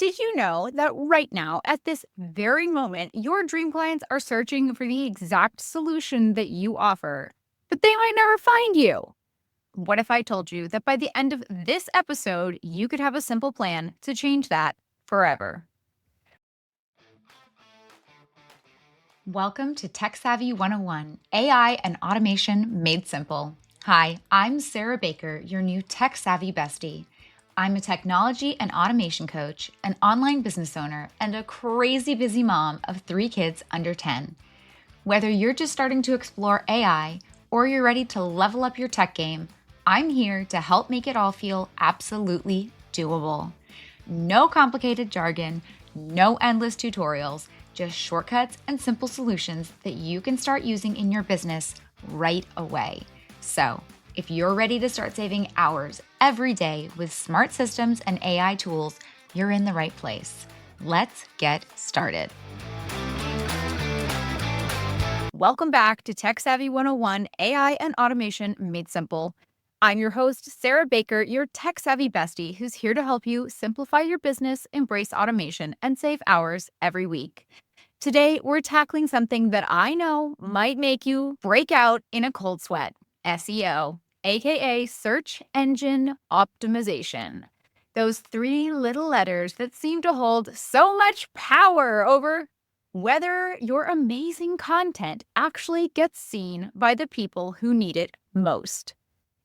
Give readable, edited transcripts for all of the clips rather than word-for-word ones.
Did you know that right now, at this very moment, your dream clients are searching for the exact solution that you offer, but they might never find you? What if I told you that by the end of this episode, you could have a simple plan to change that forever? Welcome to Tech Savvy 101, AI and Automation Made Simple. Hi, I'm Sarah Baker, your new Tech Savvy bestie. I'm a technology and automation coach, an online business owner, and a crazy busy mom of 3 kids under 10. Whether you're just starting to explore AI or you're ready to level up your tech game, I'm here to help make it all feel absolutely doable. No complicated jargon, no endless tutorials, just shortcuts and simple solutions that you can start using in your business right away. So, if you're ready to start saving hours every day with smart systems and AI tools, you're in the right place. Let's get started. Welcome back to Tech Savvy 101, AI and Automation Made Simple. I'm your host, Sarah Baker, your tech savvy bestie, who's here to help you simplify your business, embrace automation, and save hours every week. Today, we're tackling something that I know might make you break out in a cold sweat: SEO, aka search engine optimization. Those 3 little letters that seem to hold so much power over whether your amazing content actually gets seen by the people who need it most.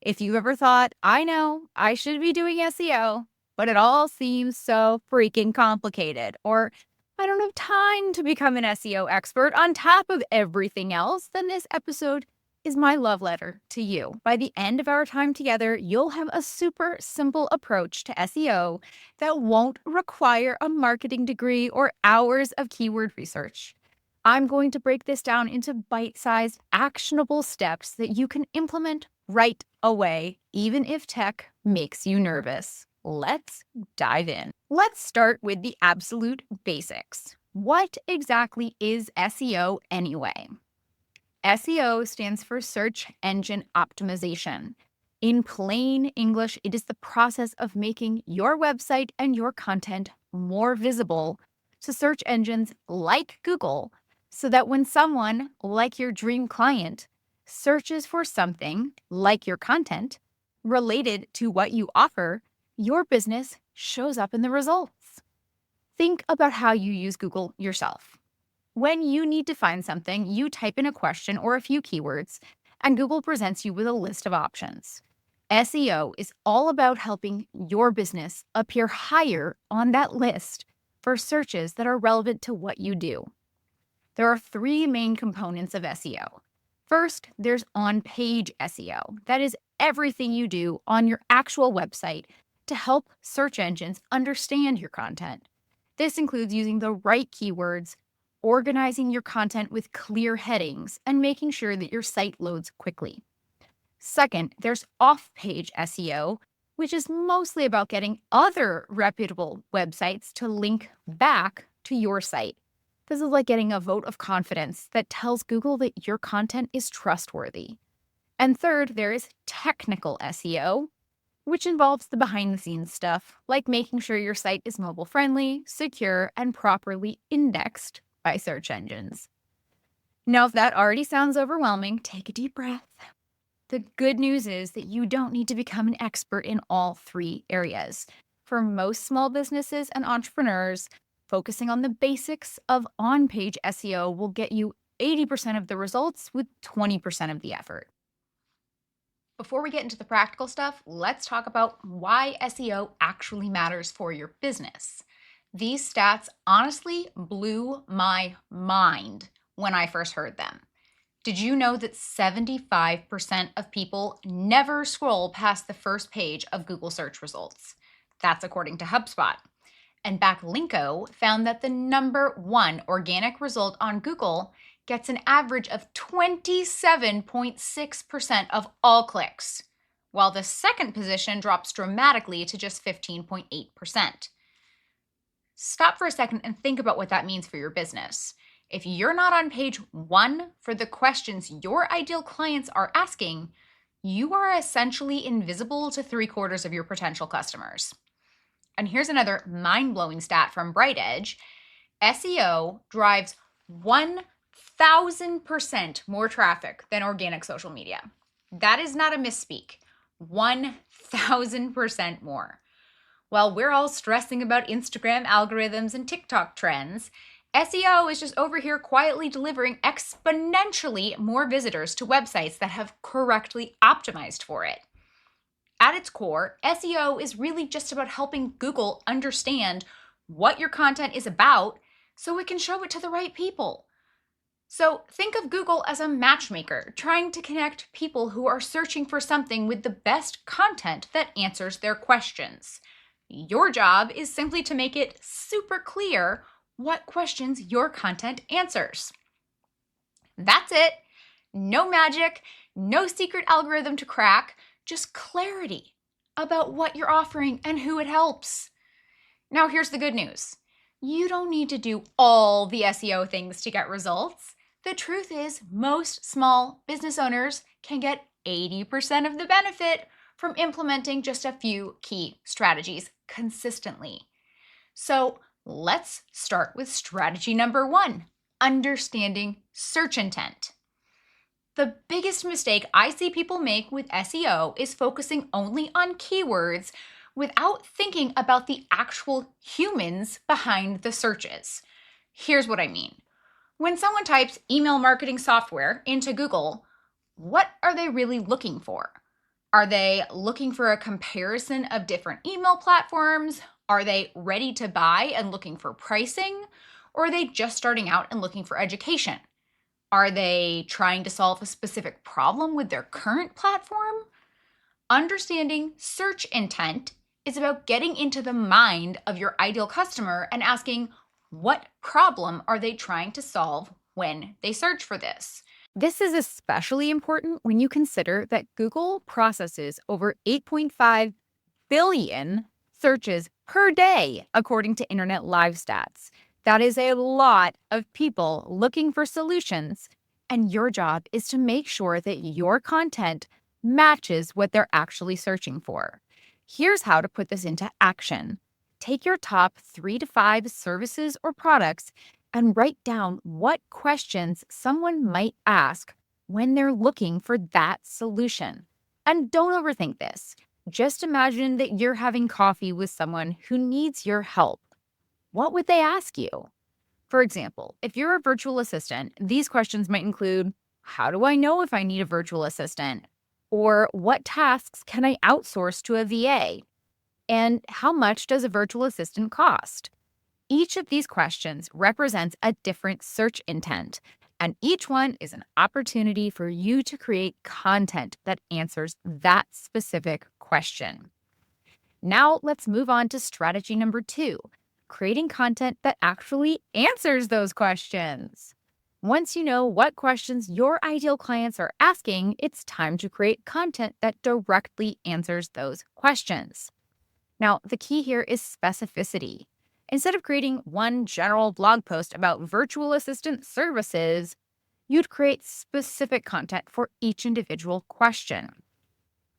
If you've ever thought, I know I should be doing SEO, but it all seems so freaking complicated, or I don't have time to become an SEO expert on top of everything else, then this episode is my love letter to you. By the end of our time together, you'll have a super simple approach to SEO that won't require a marketing degree or hours of keyword research. I'm going to break this down into bite-sized, actionable steps that you can implement right away, even if tech makes you nervous. Let's dive in. Let's start with the absolute basics. What exactly is SEO anyway? SEO stands for Search Engine Optimization. In plain English, it is the process of making your website and your content more visible to search engines like Google, so that when someone, like your dream client, searches for something like your content related to what you offer, your business shows up in the results. Think about how you use Google yourself. When you need to find something, you type in a question or a few keywords, and Google presents you with a list of options. SEO is all about helping your business appear higher on that list for searches that are relevant to what you do. There are 3 main components of SEO. First, there's on-page SEO. That is everything you do on your actual website to help search engines understand your content. This includes using the right keywords, organizing your content with clear headings, and making sure that your site loads quickly. Second, there's off-page SEO, which is mostly about getting other reputable websites to link back to your site. This is like getting a vote of confidence that tells Google that your content is trustworthy. And third, there is technical SEO, which involves the behind-the-scenes stuff, like making sure your site is mobile-friendly, secure, and properly indexed by search engines. Now, if that already sounds overwhelming, take a deep breath. The good news is that you don't need to become an expert in all 3 areas. For most small businesses and entrepreneurs, focusing on the basics of on-page SEO will get you 80% of the results with 20% of the effort. Before we get into the practical stuff, let's talk about why SEO actually matters for your business. These stats honestly blew my mind when I first heard them. Did you know that 75% of people never scroll past the first page of Google search results? That's according to HubSpot. And Backlinko found that the number 1 organic result on Google gets an average of 27.6% of all clicks, while the second position drops dramatically to just 15.8%. Stop for a second and think about what that means for your business. If you're not on page 1 for the questions your ideal clients are asking, you are essentially invisible to 3/4 of your potential customers. And here's another mind-blowing stat from BrightEdge. SEO drives 1,000% more traffic than organic social media. That is not a misspeak. 1,000% more. While we're all stressing about Instagram algorithms and TikTok trends, SEO is just over here quietly delivering exponentially more visitors to websites that have correctly optimized for it. At its core, SEO is really just about helping Google understand what your content is about so it can show it to the right people. So think of Google as a matchmaker trying to connect people who are searching for something with the best content that answers their questions. Your job is simply to make it super clear what questions your content answers. That's it. No magic, no secret algorithm to crack, just clarity about what you're offering and who it helps. Now, here's the good news. You don't need to do all the SEO things to get results. The truth is, most small business owners can get 80% of the benefit from implementing just a few key strategies consistently. So let's start with strategy number 1, understanding search intent. The biggest mistake I see people make with SEO is focusing only on keywords without thinking about the actual humans behind the searches. Here's what I mean. When someone types email marketing software into Google, what are they really looking for? Are they looking for a comparison of different email platforms? Are they ready to buy and looking for pricing? Or are they just starting out and looking for education? Are they trying to solve a specific problem with their current platform? Understanding search intent is about getting into the mind of your ideal customer and asking, what problem are they trying to solve when they search for this? This is especially important when you consider that Google processes over 8.5 billion searches per day, according to Internet Live stats. That is a lot of people looking for solutions, and your job is to make sure that your content matches what they're actually searching for. Here's how to put this into action. Take your top 3 to 5 services or products and write down what questions someone might ask when they're looking for that solution. And don't overthink this. Just imagine that you're having coffee with someone who needs your help. What would they ask you? For example, if you're a virtual assistant, these questions might include, how do I know if I need a virtual assistant? Or what tasks can I outsource to a VA? And how much does a virtual assistant cost? Each of these questions represents a different search intent, and each one is an opportunity for you to create content that answers that specific question. Now let's move on to strategy number 2, creating content that actually answers those questions. Once you know what questions your ideal clients are asking, it's time to create content that directly answers those questions. Now, the key here is specificity. Instead of creating one general blog post about virtual assistant services, you'd create specific content for each individual question.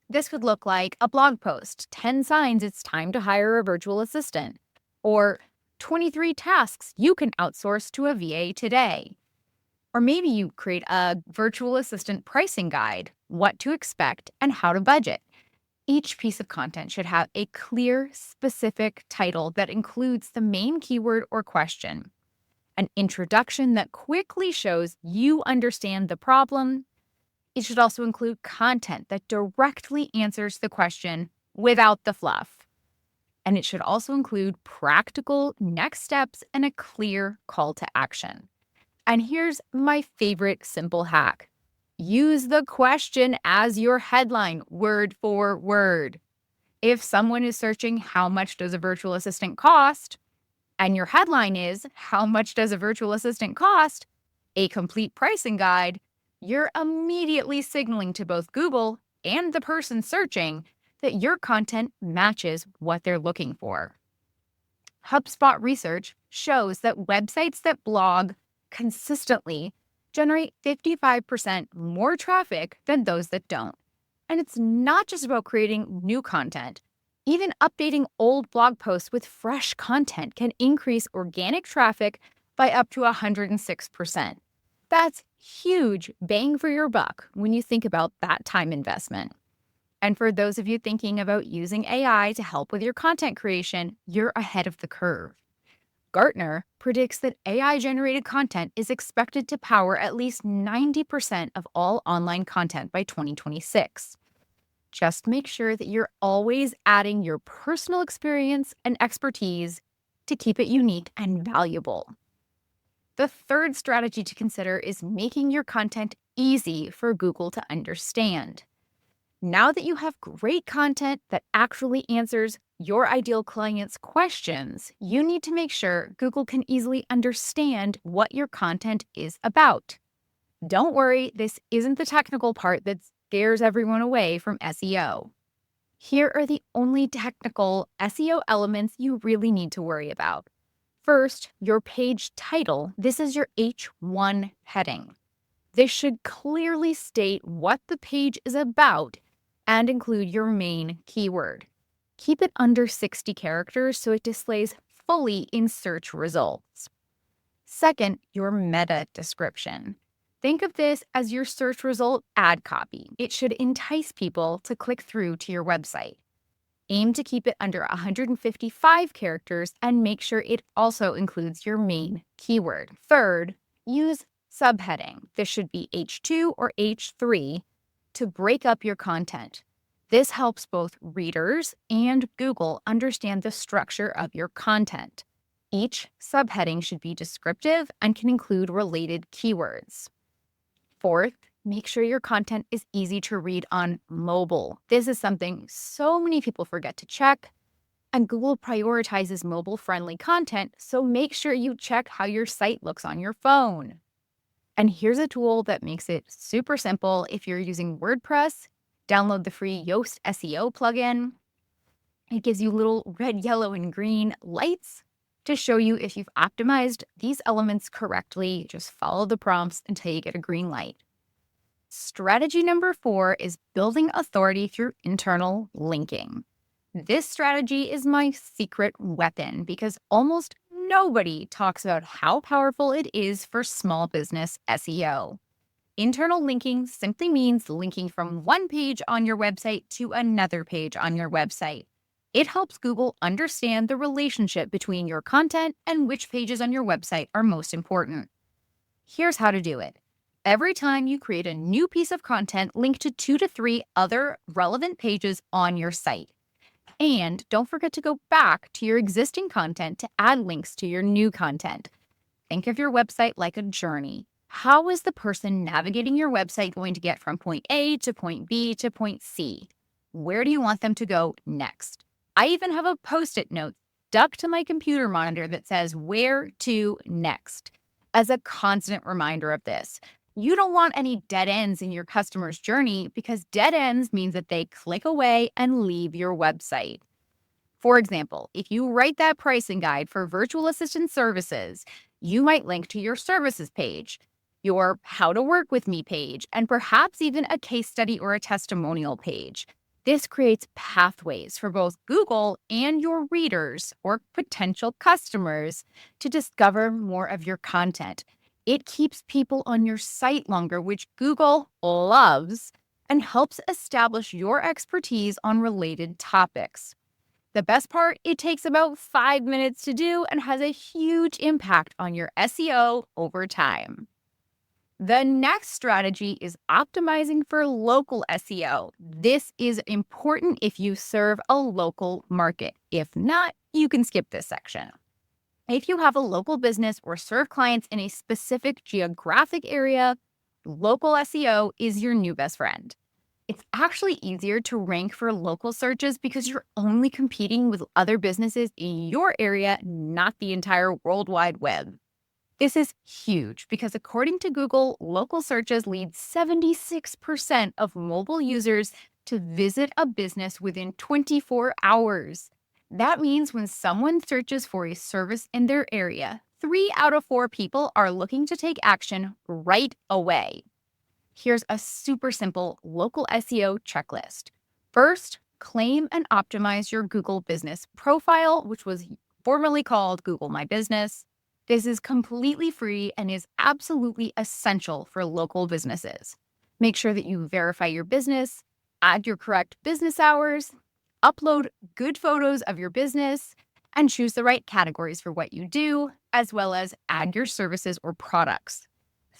This could look like a blog post, 10 signs it's time to hire a virtual assistant, or 23 tasks you can outsource to a VA today. Or maybe you create a virtual assistant pricing guide, what to expect and how to budget. Each piece of content should have a clear, specific title that includes the main keyword or question, an introduction that quickly shows you understand the problem. It should also include content that directly answers the question without the fluff. And it should also include practical next steps and a clear call to action. And here's my favorite simple hack. Use the question as your headline, word for word. If someone is searching, how much does a virtual assistant cost? And your headline is, how much does a virtual assistant cost? A complete pricing guide. You're immediately signaling to both Google and the person searching that your content matches what they're looking for. HubSpot research shows that websites that blog consistently generate 55% more traffic than those that don't. And it's not just about creating new content. Even updating old blog posts with fresh content can increase organic traffic by up to 106%. That's huge bang for your buck when you think about that time investment. And for those of you thinking about using AI to help with your content creation, you're ahead of the curve. Gartner predicts that AI-generated content is expected to power at least 90% of all online content by 2026. Just make sure that you're always adding your personal experience and expertise to keep it unique and valuable. The third strategy to consider is making your content easy for Google to understand. Now that you have great content that actually answers your ideal client's questions, you need to make sure Google can easily understand what your content is about. Don't worry, this isn't the technical part that scares everyone away from SEO. Here are the only technical SEO elements you really need to worry about. First, your page title. This is your H1 heading. This should clearly state what the page is about and include your main keyword. Keep it under 60 characters so it displays fully in search results. Second, your meta description. Think of this as your search result ad copy. It should entice people to click through to your website. Aim to keep it under 155 characters and make sure it also includes your main keyword. Third, use subheading. This should be H2 or H3 to break up your content. This helps both readers and Google understand the structure of your content. Each subheading should be descriptive and can include related keywords. Fourth, make sure your content is easy to read on mobile. This is something so many people forget to check, and Google prioritizes mobile-friendly content, so make sure you check how your site looks on your phone. And here's a tool that makes it super simple. If you're using WordPress, download the free Yoast SEO plugin. It gives you little red, yellow, and green lights to show you if you've optimized these elements correctly. Just follow the prompts until you get a green light. Strategy number 4 is building authority through internal linking. This strategy is my secret weapon because almost nobody talks about how powerful it is for small business SEO. Internal linking simply means linking from one page on your website to another page on your website. It helps Google understand the relationship between your content and which pages on your website are most important. Here's how to do it. Every time you create a new piece of content, link to 2 to 3 other relevant pages on your site. And don't forget to go back to your existing content to add links to your new content. Think of your website like a journey. How is the person navigating your website going to get from point A to point B to point C? Where do you want them to go next? I even have a Post-it note stuck to my computer monitor that says where to next as a constant reminder of this. You don't want any dead ends in your customer's journey because dead ends means that they click away and leave your website. For example, if you write that pricing guide for virtual assistant services, you might link to your services page, your How to Work With Me page, and perhaps even a case study or a testimonial page. This creates pathways for both Google and your readers or potential customers to discover more of your content. It keeps people on your site longer, which Google loves, and helps establish your expertise on related topics. The best part, it takes about 5 minutes to do and has a huge impact on your SEO over time. The next strategy is optimizing for local SEO. This is important if you serve a local market. If not, you can skip this section. If you have a local business or serve clients in a specific geographic area, local SEO is your new best friend. It's actually easier to rank for local searches because you're only competing with other businesses in your area, not the entire World Wide Web. This is huge because according to Google, local searches lead 76% of mobile users to visit a business within 24 hours. That means when someone searches for a service in their area, 3 out of 4 people are looking to take action right away. Here's a super simple local SEO checklist. First, claim and optimize your Google business profile, which was formerly called Google My Business. This is completely free and is absolutely essential for local businesses. Make sure that you verify your business, add your correct business hours, upload good photos of your business, and choose the right categories for what you do, as well as add your services or products.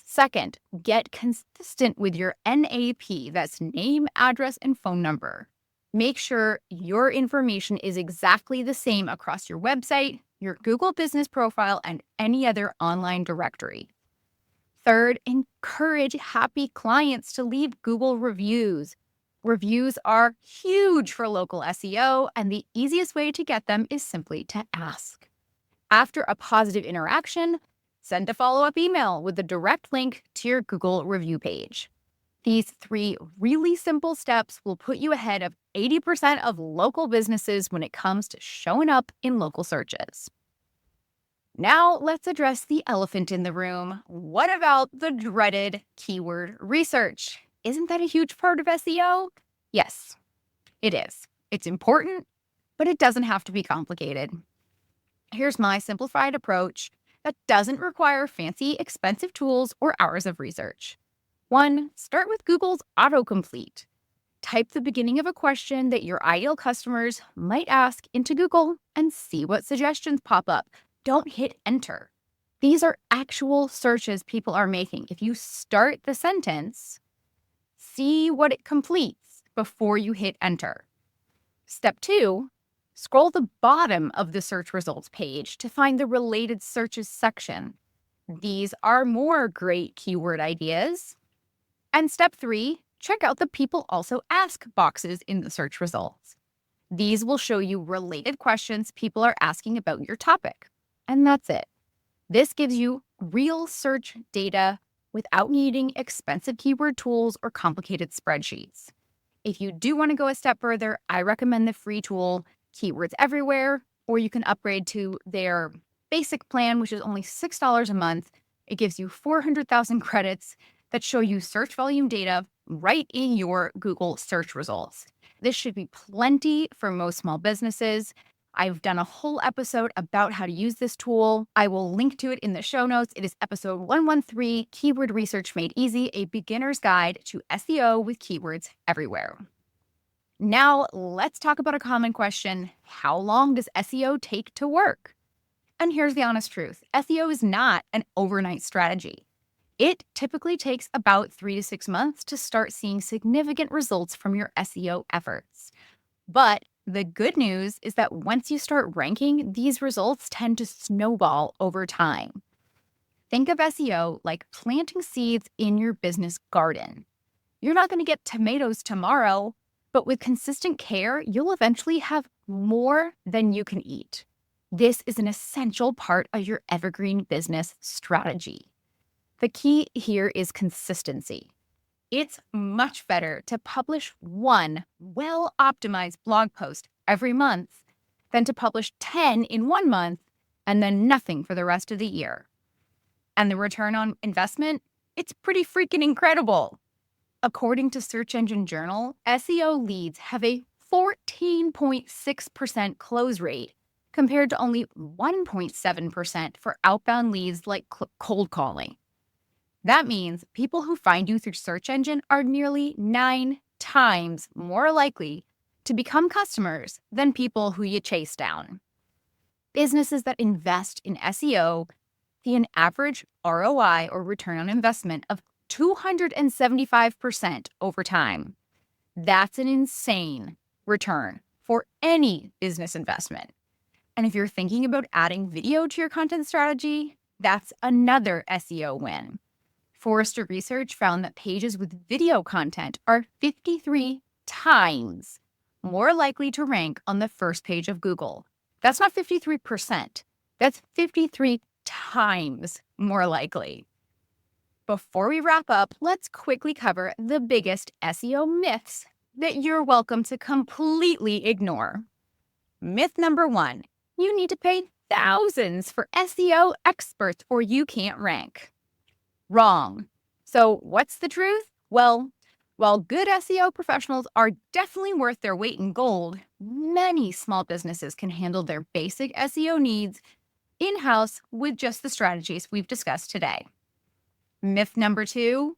Second, get consistent with your NAP, that's name, address, and phone number. Make sure your information is exactly the same across your website, your Google business profile, and any other online directory. Third, encourage happy clients to leave Google reviews. Reviews are huge for local SEO, and the easiest way to get them is simply to ask. After a positive interaction, send a follow-up email with a direct link to your Google review page. These 3 really simple steps will put you ahead of 80% of local businesses when it comes to showing up in local searches. Now, let's address the elephant in the room. What about the dreaded keyword research? Isn't that a huge part of SEO? Yes, it is. It's important, but it doesn't have to be complicated. Here's my simplified approach that doesn't require fancy, expensive tools or hours of research. 1, start with Google's autocomplete. Type the beginning of a question that your ideal customers might ask into Google and see what suggestions pop up. Don't hit enter. These are actual searches people are making. If you start the sentence, see what it completes before you hit enter. Step 2, scroll the bottom of the search results page to find the related searches section. These are more great keyword ideas. And step 3, check out the people also ask boxes in the search results. These will show you related questions people are asking about your topic. And that's it. This gives you real search data without needing expensive keyword tools or complicated spreadsheets. If you do want to go a step further, I recommend the free tool Keywords Everywhere, or you can upgrade to their basic plan, which is only $6 a month. It gives you 400,000 credits that show you search volume data right in your Google search results. This should be plenty for most small businesses. I've done a whole episode about how to use this tool. I will link to it in the show notes. It is episode 113, Keyword Research Made Easy, a beginner's guide to SEO with keywords everywhere. Now, let's talk about a common question. How long does SEO take to work? And here's the honest truth. SEO is not an overnight strategy. It typically takes about 3 to 6 months to start seeing significant results from your SEO efforts. But the good news is that once you start ranking, these results tend to snowball over time. Think of SEO like planting seeds in your business garden. You're not going to get tomatoes tomorrow, but with consistent care, you'll eventually have more than you can eat. This is an essential part of your evergreen business strategy. The key here is consistency. It's much better to publish one well-optimized blog post every month than to publish 10 in 1 month and then nothing for the rest of the year. And the return on investment, it's pretty freaking incredible. According to Search Engine Journal, SEO leads have a 14.6% close rate compared to only 1.7% for outbound leads like cold calling. That means people who find you through search engine are nearly 9 times more likely to become customers than people who you chase down. Businesses that invest in SEO see an average ROI or return on investment of 275% over time. That's an insane return for any business investment. And if you're thinking about adding video to your content strategy, that's another SEO win. Forrester Research found that pages with video content are 53 times more likely to rank on the first page of Google. That's not 53%. That's 53 times more likely. Before we wrap up, let's quickly cover the biggest SEO myths that you're welcome to completely ignore. Myth number 1, you need to pay thousands for SEO experts or you can't rank. Wrong. So what's the truth? Well, While good SEO professionals are definitely worth their weight in gold, many small businesses can handle their basic SEO needs in-house with just the strategies we've discussed today. Myth number 2,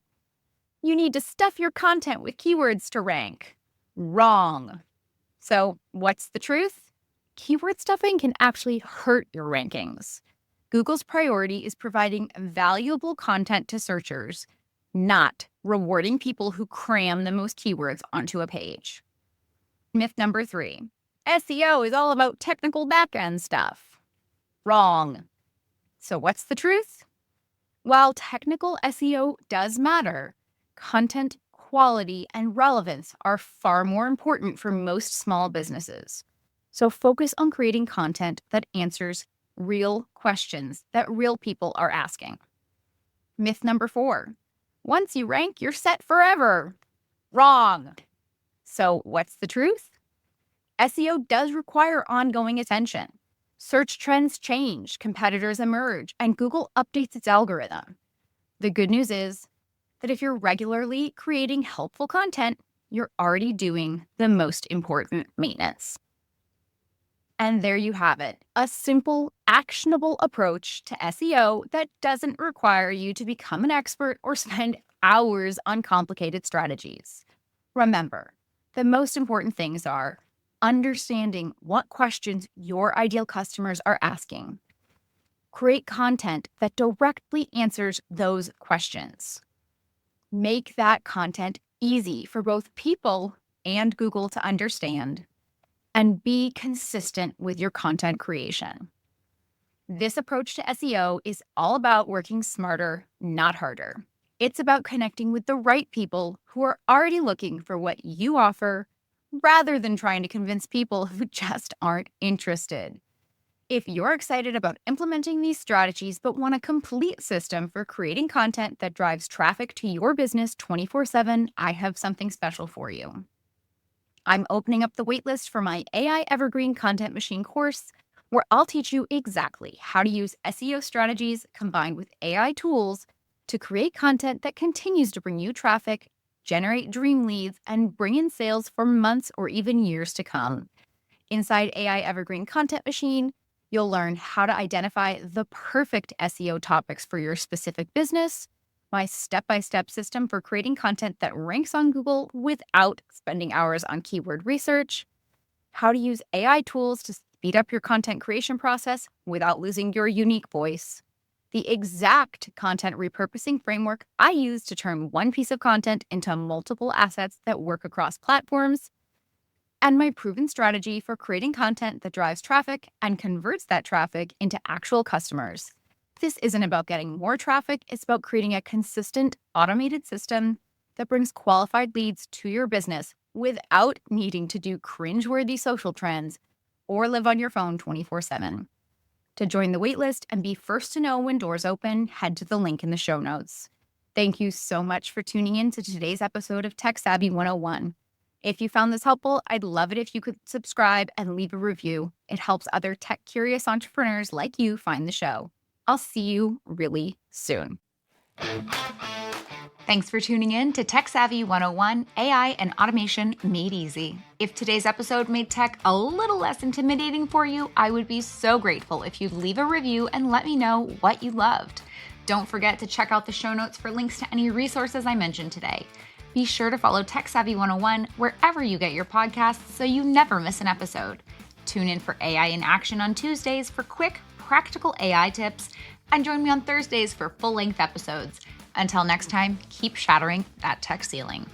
you need to stuff your content with keywords to rank. Wrong. So what's the truth? Keyword stuffing can actually hurt your rankings. Google's priority is providing valuable content to searchers, not rewarding people who cram the most keywords onto a page. Myth number 3, SEO is all about technical back-end stuff. Wrong. So what's the truth? While technical SEO does matter, content quality and relevance are far more important for most small businesses. So focus on creating content that answers real questions that real people are asking. Myth number 4, once you rank, you're set forever. Wrong. So what's the truth? SEO does require ongoing attention. Search trends change, competitors emerge, and Google updates its algorithm. The good news is that if you're regularly creating helpful content, you're already doing the most important maintenance. And there you have it, a simple, actionable approach to SEO that doesn't require you to become an expert or spend hours on complicated strategies. Remember, the most important things are understanding what questions your ideal customers are asking. Create content that directly answers those questions. Make that content easy for both people and Google to understand. And be consistent with your content creation. This approach to SEO is all about working smarter, not harder. It's about connecting with the right people who are already looking for what you offer, rather than trying to convince people who just aren't interested. If you're excited about implementing these strategies but want a complete system for creating content that drives traffic to your business 24/7, I have something special for you. I'm opening up the waitlist for my AI Evergreen Content Machine course, where I'll teach you exactly how to use SEO strategies combined with AI tools to create content that continues to bring you traffic, generate dream leads, and bring in sales for months or even years to come. Inside AI Evergreen Content Machine, you'll learn how to identify the perfect SEO topics for your specific business, my step-by-step system for creating content that ranks on Google without spending hours on keyword research, how to use AI tools to speed up your content creation process without losing your unique voice, the exact content repurposing framework I use to turn one piece of content into multiple assets that work across platforms, and my proven strategy for creating content that drives traffic and converts that traffic into actual customers. This isn't about getting more traffic, it's about creating a consistent, automated system that brings qualified leads to your business without needing to do cringeworthy social trends or live on your phone 24/7. To join the waitlist and be first to know when doors open, head to the link in the show notes. Thank you so much for tuning in to today's episode of Tech Savvy 101. If you found this helpful, I'd love it if you could subscribe and leave a review. It helps other tech-curious entrepreneurs like you find the show. I'll see you really soon. Thanks for tuning in to Tech Savvy 101, AI and Automation Made Easy. If today's episode made tech a little less intimidating for you, I would be so grateful if you'd leave a review and let me know what you loved. Don't forget to check out the show notes for links to any resources I mentioned today. Be sure to follow Tech Savvy 101 wherever you get your podcasts so you never miss an episode. Tune in for AI in Action on Tuesdays for quick, practical AI tips, and join me on Thursdays for full-length episodes. Until next time, keep shattering that tech ceiling.